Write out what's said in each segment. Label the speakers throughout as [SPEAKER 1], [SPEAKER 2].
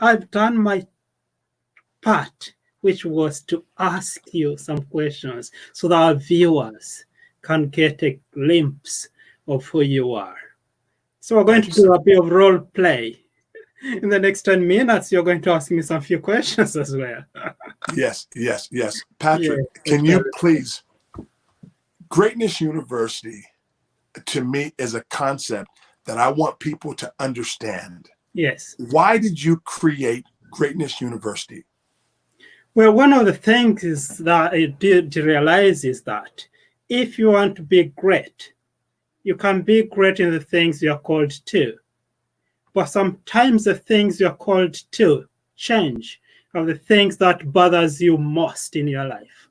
[SPEAKER 1] I've done my part, which was to ask you some questions so that our viewers can get a glimpse of who you are. So we're going to do a bit of role play. In the next 10 minutes, you're going to ask me some few questions as well.
[SPEAKER 2] Yes. Patrick, can you please, Greatness University, to me, is a concept that I want people to understand.
[SPEAKER 1] Yes.
[SPEAKER 2] Why did you create Greatness University?
[SPEAKER 1] Well, one of the things is that I did realize is that if you want to be great, you can be great in the things you're called to. But sometimes the things you're called to change of the things that bothers you most in your life.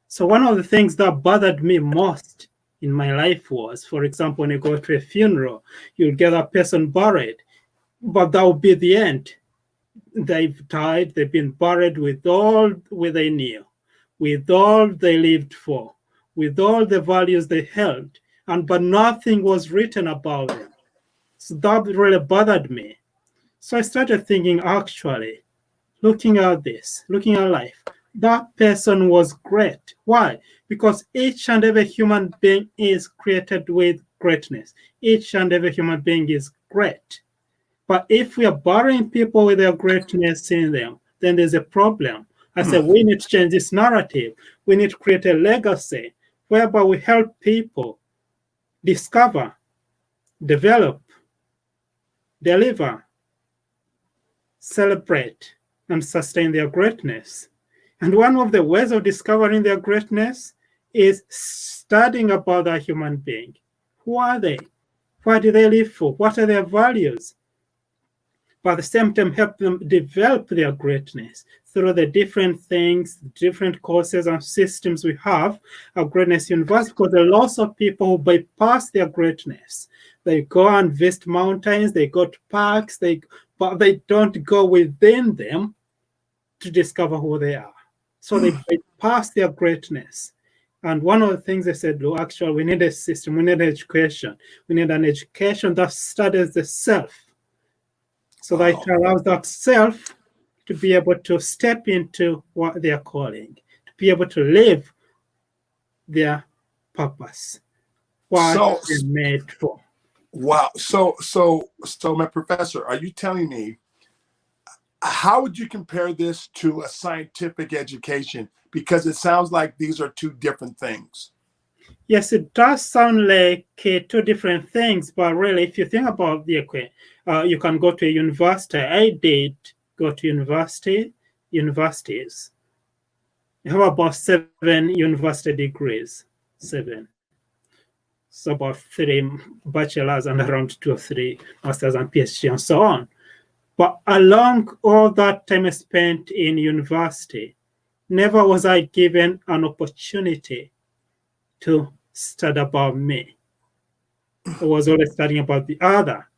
[SPEAKER 1] So one of the things that bothered me most in my life was, for example, when you go to a funeral, you'll get a person buried, but that will be the end. They've died, they've been buried with all they knew, with all they lived for, with all the values they held, but nothing was written about them. So that really bothered me. So I started thinking, actually, looking at life, that person was great. Why? Because each and every human being is created with greatness. Each and every human being is great. But if we are burying people with their greatness in them, then there's a problem. I said, we need to change this narrative. We need to create a legacy whereby we help people discover, develop, deliver, celebrate, and sustain their greatness. And one of the ways of discovering their greatness is studying about that human being. Who are they? What do they live for? What are their values? But at the same time, help them develop their greatness through the different things, different courses and systems we have at Greatness University. Because there are lots of people who bypass their greatness. They go and visit mountains, they go to parks, but they don't go within them to discover who they are. So they bypass their greatness. And one of the things they said, look, actually, we need a system, we need education. We need an education that studies the self. So that it allows that self to be able to step into what they are calling, to be able to live their purpose, what they're made for.
[SPEAKER 2] Wow. So my professor, are you telling me, how would you compare this to a scientific education? Because it sounds like these are two different things.
[SPEAKER 1] Yes, it does sound like two different things, but really, if you think about the you can go to a university. I did go to universities. I have about 7 university degrees, 7. So about 3 bachelors and around 2 or 3 masters and PhD and so on. But along all that time I spent in university, never was I given an opportunity to study about me. I was always studying about the other.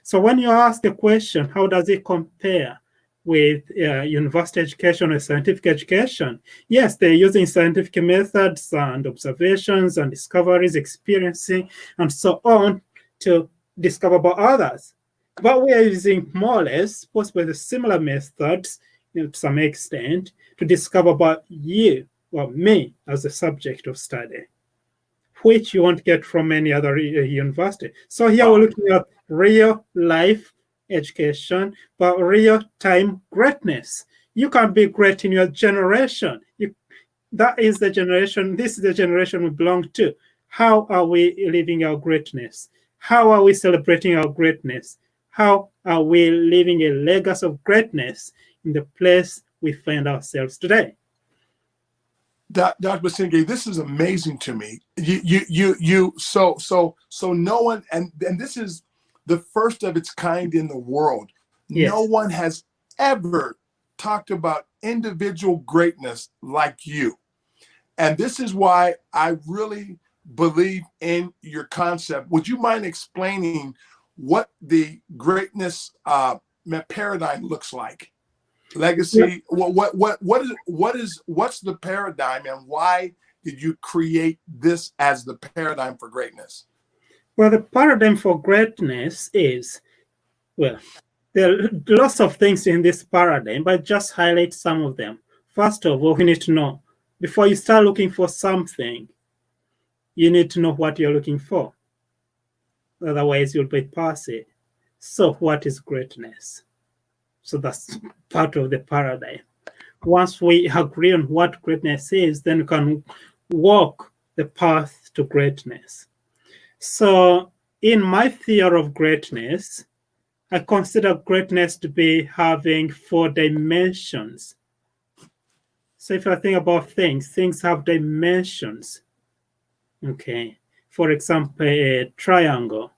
[SPEAKER 1] So when you ask the question, how does it compare with university education or scientific education? Yes, they're using scientific methods and observations and discoveries, experiencing, and so on to discover about others. But we are using more or less, possibly the similar methods, to some extent, to discover about you or me as a subject of study, which you won't get from any other university. So here we're looking at real life education, but real time greatness. You can be great in your generation. That is the generation, this is the generation we belong to. How are we living our greatness? How are we celebrating our greatness? How are we living a legacy of greatness in the place we find ourselves today?
[SPEAKER 2] Dr. Businge, this is amazing to me. So no one, and this is the first of its kind in the world. Yes. No one has ever talked about individual greatness like you. And this is why I really believe in your concept. Would you mind explaining what the greatness paradigm looks like? Legacy. What's the paradigm, and why did you create this as the paradigm for greatness?
[SPEAKER 1] Well, the paradigm for greatness is, well, There are lots of things in this paradigm, but just highlight some of them. First of all, we need to know, before you start looking for something, you need to know what you're looking for. Otherwise, you'll bypass it. So what is greatness? So that's part of the paradigm. Once we agree on what greatness is, then we can walk the path to greatness. So in my theory of greatness, I consider greatness to be having 4 dimensions. So if I think about things have dimensions. Okay. For example, a triangle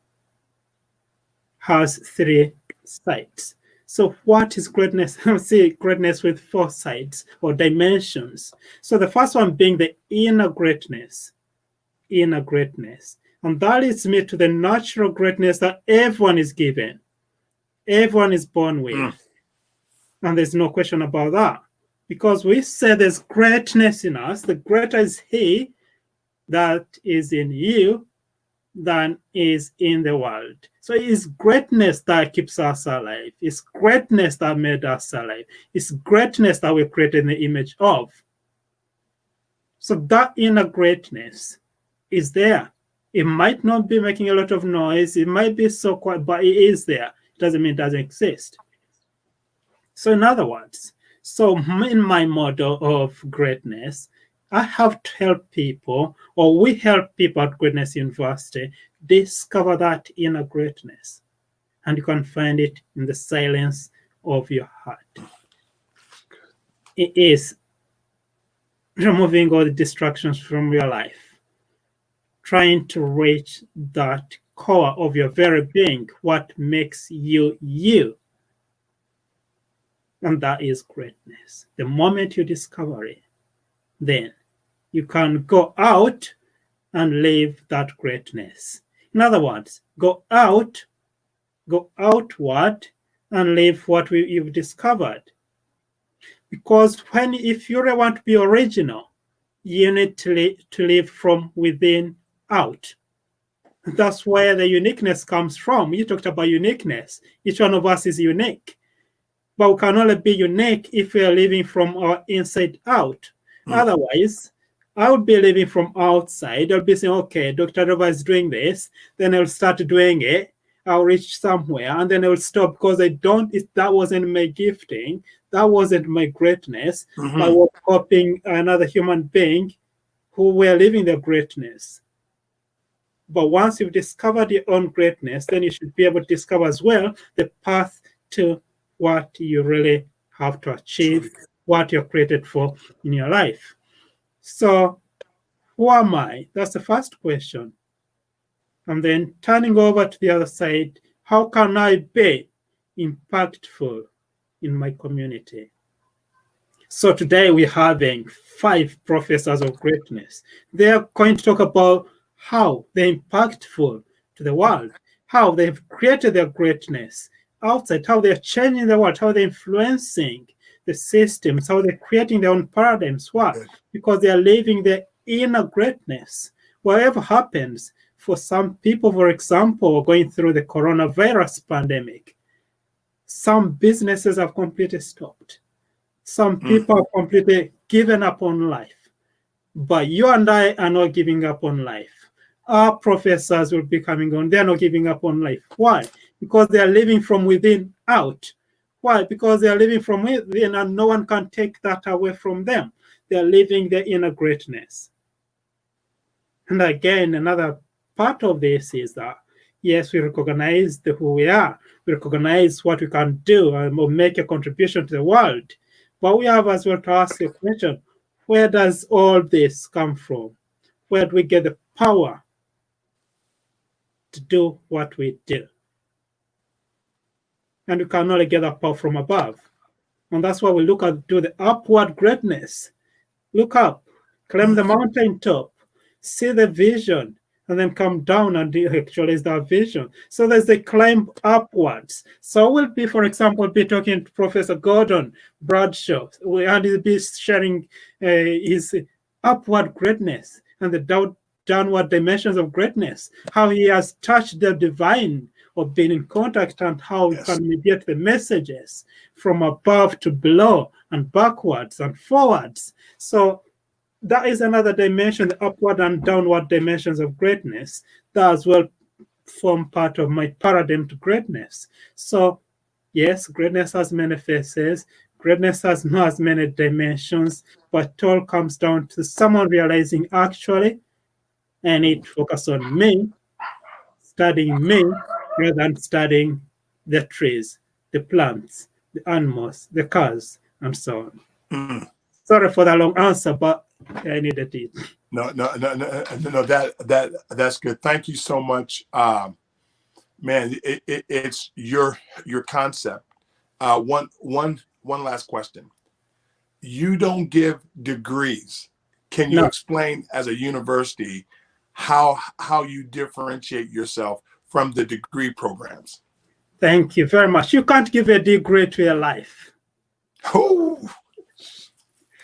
[SPEAKER 1] has 3 sides. So what is greatness? Let's see greatness with 4 sides or dimensions. So the first one being the inner greatness. Inner greatness. And that leads me to the natural greatness that everyone is given. Everyone is born with. And there's no question about that. Because we say there's greatness in us. The greater is he that is in you than is in the world. So it's greatness that keeps us alive. It's greatness that made us alive. It's greatness that we created in the image of. So that inner greatness is there. It might not be making a lot of noise. It might be so quiet, but it is there. It doesn't mean it doesn't exist. So in other words, so in my model of greatness, I have to help people, or we help people at Greatness University discover that inner greatness. And you can find it in the silence of your heart. It is removing all the distractions from your life, trying to reach that core of your very being, what makes you you. And that is greatness. The moment you discover it, then you can go out and live that greatness. In other words, go outward, and live what you've discovered. Because if you really want to be original, you need to live from within out. That's where the uniqueness comes from. You talked about uniqueness. Each one of us is unique. But we can only be unique if we are living from our inside out. Otherwise, I would be living from outside. I'll be saying, okay, Dr. Rova is doing this. Then I'll start doing it. I'll reach somewhere and then I'll stop because that wasn't my gifting. That wasn't my greatness. I was copying another human being who were living their greatness. But once you've discovered your own greatness, then you should be able to discover as well the path to what you really have to achieve, what you're created for in your life. So, who am I? That's the first question. And then turning over to the other side, how can I be impactful in my community? So today we're having 5 professors of greatness. They're going to talk about how they're impactful to the world, how they've created their greatness outside, how they're changing the world, how they're influencing the systems, how they're creating their own paradigms. Why? Because they are living their inner greatness. Whatever happens, for some people, for example, going through the coronavirus pandemic, some businesses have completely stopped. Some people have completely given up on life. But you and I are not giving up on life. Our professors will be coming on. They're not giving up on life. Why? Because they are living from within out. Why? Because they are living from within and no one can take that away from them. They are living their inner greatness. And again, another part of this is that, yes, we recognize who we are. We recognize what we can do and make a contribution to the world. But we have as well to ask a question, where does all this come from? Where do we get the power to do what we do? And we can only get that power from above. And that's why we look at the upward greatness. Look up, climb the mountaintop, see the vision, and then come down and actualize that vision. So there's the climb upwards. So we'll be, for example, talking to Professor Gordon Bradshaw, and he'll be sharing his upward greatness and the downward dimensions of greatness, how he has touched the divine of being in contact and how you
[SPEAKER 2] Yes.
[SPEAKER 1] can mediate the messages from above to below and backwards and forwards. So that is another dimension, the upward and downward dimensions of greatness, that as well form part of my paradigm to greatness. So yes, greatness has many faces, greatness has not as many dimensions, but it all comes down to someone realizing actually I need to focus on me, studying me, rather than studying the trees, the plants, the animals, the cars, and so on.
[SPEAKER 2] Mm.
[SPEAKER 1] Sorry for the long answer, but I needed it.
[SPEAKER 2] No, that's good. Thank you so much. Man, it's your concept. One last question. You don't give degrees. Can you explain as a university how you differentiate yourself from the degree programs?
[SPEAKER 1] Thank you very much. You can't give a degree to your life.
[SPEAKER 2] Oh.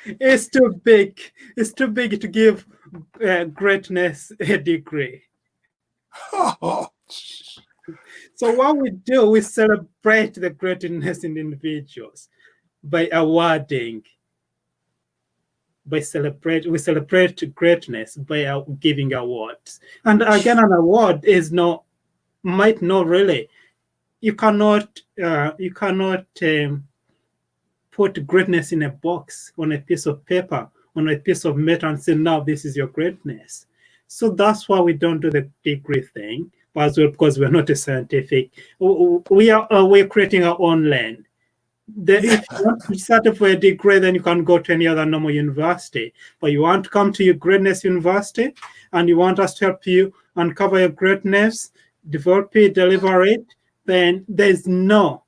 [SPEAKER 1] It's too big. It's too big to give greatness a degree.
[SPEAKER 2] Oh.
[SPEAKER 1] So what we do, we celebrate the greatness in individuals by awarding. We celebrate greatness by giving awards. And again, an award might not really. You cannot put greatness in a box, on a piece of paper, on a piece of metal, and say, now this is your greatness. So that's why we don't do the degree thing, as well, because we're not a scientific. We're creating our own lane. If you want to study for a degree, then you can go to any other normal university. But you want to come to your greatness university, and you want us to help you uncover your greatness, develop it, deliver it, then there's no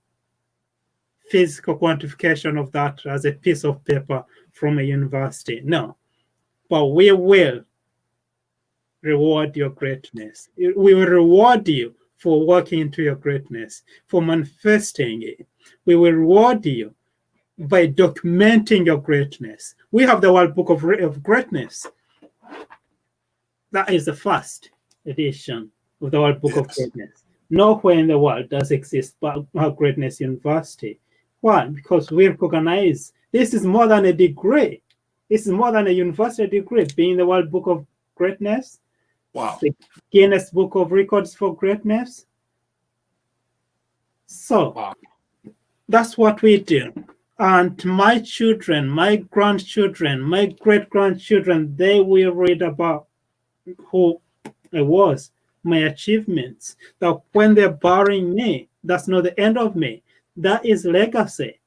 [SPEAKER 1] physical quantification of that as a piece of paper from a university. No. But we will reward your greatness. We will reward you for working into your greatness, for manifesting it. We will reward you by documenting your greatness. We have the World Book of Greatness. That is the first edition of the World Book of Greatness. Nowhere in the world does exist but our Greatness University. Why? Because we recognize this is more than a degree. This is more than a university degree, being the World Book of Greatness.
[SPEAKER 2] Wow.
[SPEAKER 1] The Guinness Book of Records for Greatness. So wow. That's what we do. And my children, my grandchildren, my great-grandchildren, they will read about who I was, my achievements. That when they're burying me, that's not the end of me. That is legacy.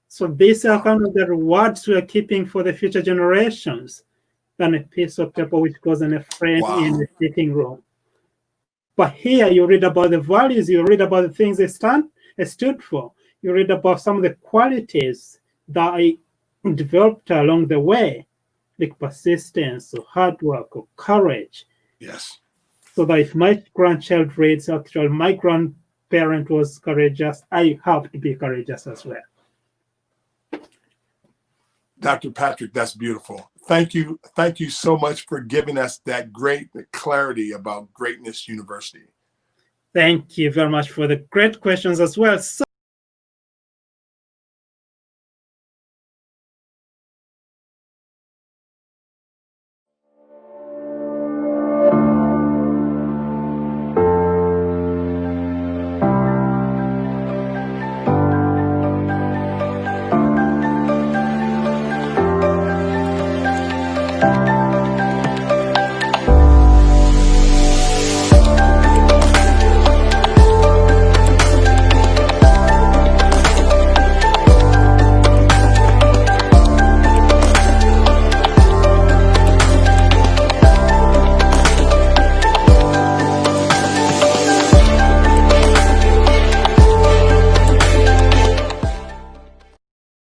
[SPEAKER 1] So these are kind of the rewards we are keeping for the future generations than a piece of paper which goes in a frame in the sitting room. But here you read about the values, you read about the things they stood for. You read about some of the qualities that I developed along the way, like persistence or hard work or courage.
[SPEAKER 2] Yes.
[SPEAKER 1] So that if my grandchild reads, actually, my grandparent was courageous, I have to be courageous as well.
[SPEAKER 2] Dr. Patrick, that's beautiful. Thank you. Thank you so much for giving us that great clarity about Greatness University.
[SPEAKER 1] Thank you very much for the great questions as well. So